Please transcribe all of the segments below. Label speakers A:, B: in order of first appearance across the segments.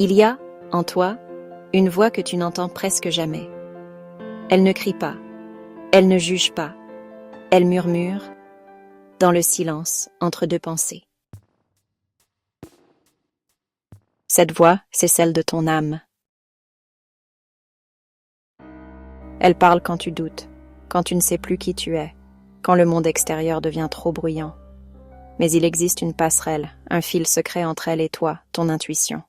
A: Il y a, en toi, une voix que tu n'entends presque jamais. Elle ne crie pas, elle ne juge pas, elle murmure dans le silence entre deux pensées. Cette voix, c'est celle de ton âme. Elle parle quand tu doutes, quand tu ne sais plus qui tu es, quand le monde extérieur devient trop bruyant. Mais il existe une passerelle, un fil secret entre elle et toi, ton intuition.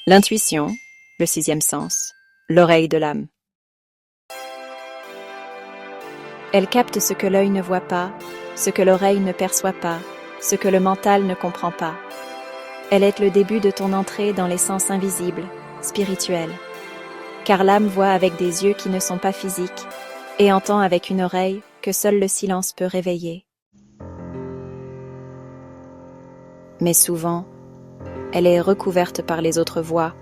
A: L'intuition, le sixième sens, l'oreille de l'âme. Elle capte ce que l'œil ne voit pas, ce que l'oreille ne perçoit pas, ce que le mental ne comprend pas. Elle est le début de ton entrée dans les sens invisibles, spirituels. Car l'âme voit avec des yeux qui ne sont pas physiques et entend avec une oreille que seul le silence peut réveiller. Mais souvent, elle est recouverte par les autres voix,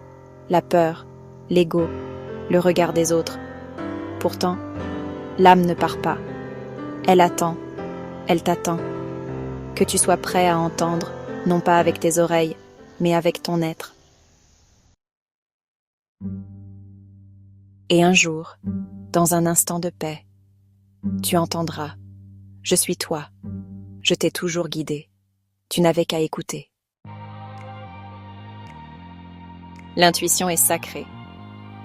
A: la peur, l'ego, le regard des autres. Pourtant, l'âme ne part pas. Elle attend, elle t'attend. Que tu sois prêt à entendre, non pas avec tes oreilles, mais avec ton être. Et un jour, dans un instant de paix, tu entendras « Je suis toi, je t'ai toujours guidé, tu n'avais qu'à écouter ». L'intuition est sacrée.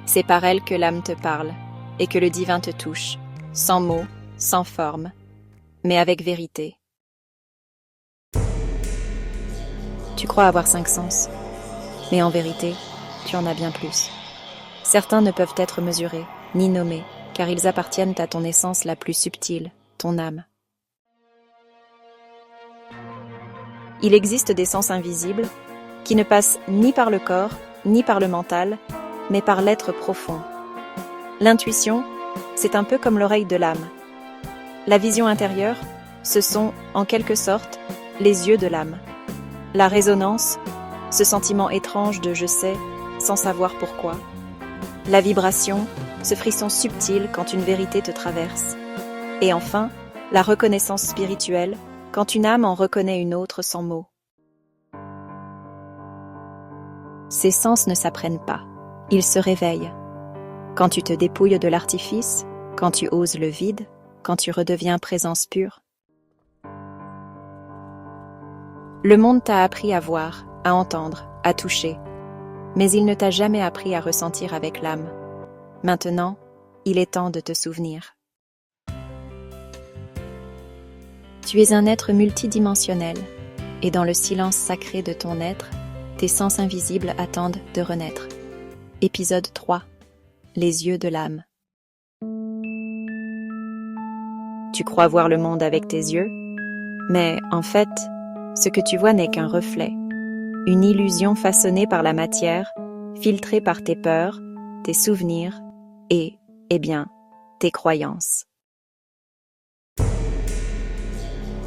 A: C'est par elle que l'âme te parle et que le divin te touche, sans mots, sans forme, mais avec vérité. Tu crois avoir 5 sens, mais en vérité, tu en as bien plus. Certains ne peuvent être mesurés, ni nommés, car ils appartiennent à ton essence la plus subtile, ton âme. Il existe des sens invisibles qui ne passent ni par le corps, ni par le mental, mais par l'être profond. L'intuition, c'est un peu comme l'oreille de l'âme. La vision intérieure, ce sont, en quelque sorte, les yeux de l'âme. La résonance, ce sentiment étrange de « je sais » sans savoir pourquoi. La vibration, ce frisson subtil quand une vérité te traverse. Et enfin, la reconnaissance spirituelle, quand une âme en reconnaît une autre sans mots. Ces sens ne s'apprennent pas, ils se réveillent. Quand tu te dépouilles de l'artifice, quand tu oses le vide, quand tu redeviens présence pure. Le monde t'a appris à voir, à entendre, à toucher, mais il ne t'a jamais appris à ressentir avec l'âme. Maintenant, il est temps de te souvenir. Tu es un être multidimensionnel, et dans le silence sacré de ton être, tes sens invisibles attendent de renaître. Épisode 3. Les yeux de l'âme. Tu crois voir le monde avec tes yeux, mais en fait, ce que tu vois n'est qu'un reflet, une illusion façonnée par la matière, filtrée par tes peurs, tes souvenirs et, tes croyances.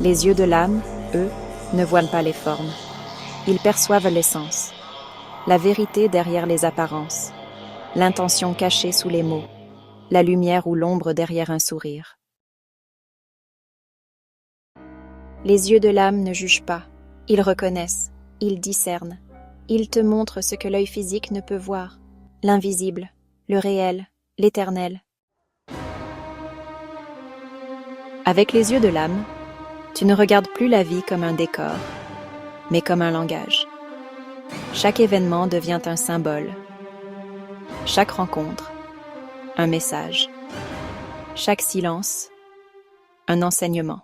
A: Les yeux de l'âme, eux, ne voient pas les formes. Ils perçoivent l'essence, la vérité derrière les apparences, l'intention cachée sous les mots, la lumière ou l'ombre derrière un sourire. Les yeux de l'âme ne jugent pas, ils reconnaissent, ils discernent, ils te montrent ce que l'œil physique ne peut voir, l'invisible, le réel, l'éternel. Avec les yeux de l'âme, tu ne regardes plus la vie comme un décor, mais comme un langage. Chaque événement devient un symbole. Chaque rencontre, un message. Chaque silence, un enseignement.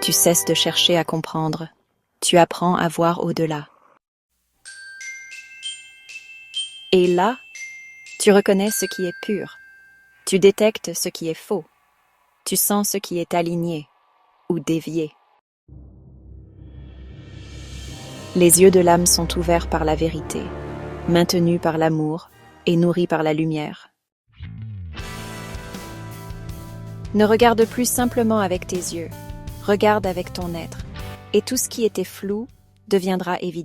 A: Tu cesses de chercher à comprendre. Tu apprends à voir au-delà. Et là, tu reconnais ce qui est pur. Tu détectes ce qui est faux. Tu sens ce qui est aligné ou dévié. Les yeux de l'âme sont ouverts par la vérité, maintenus par l'amour et nourris par la lumière. Ne regarde plus simplement avec tes yeux, regarde avec ton être, et tout ce qui était flou deviendra évident.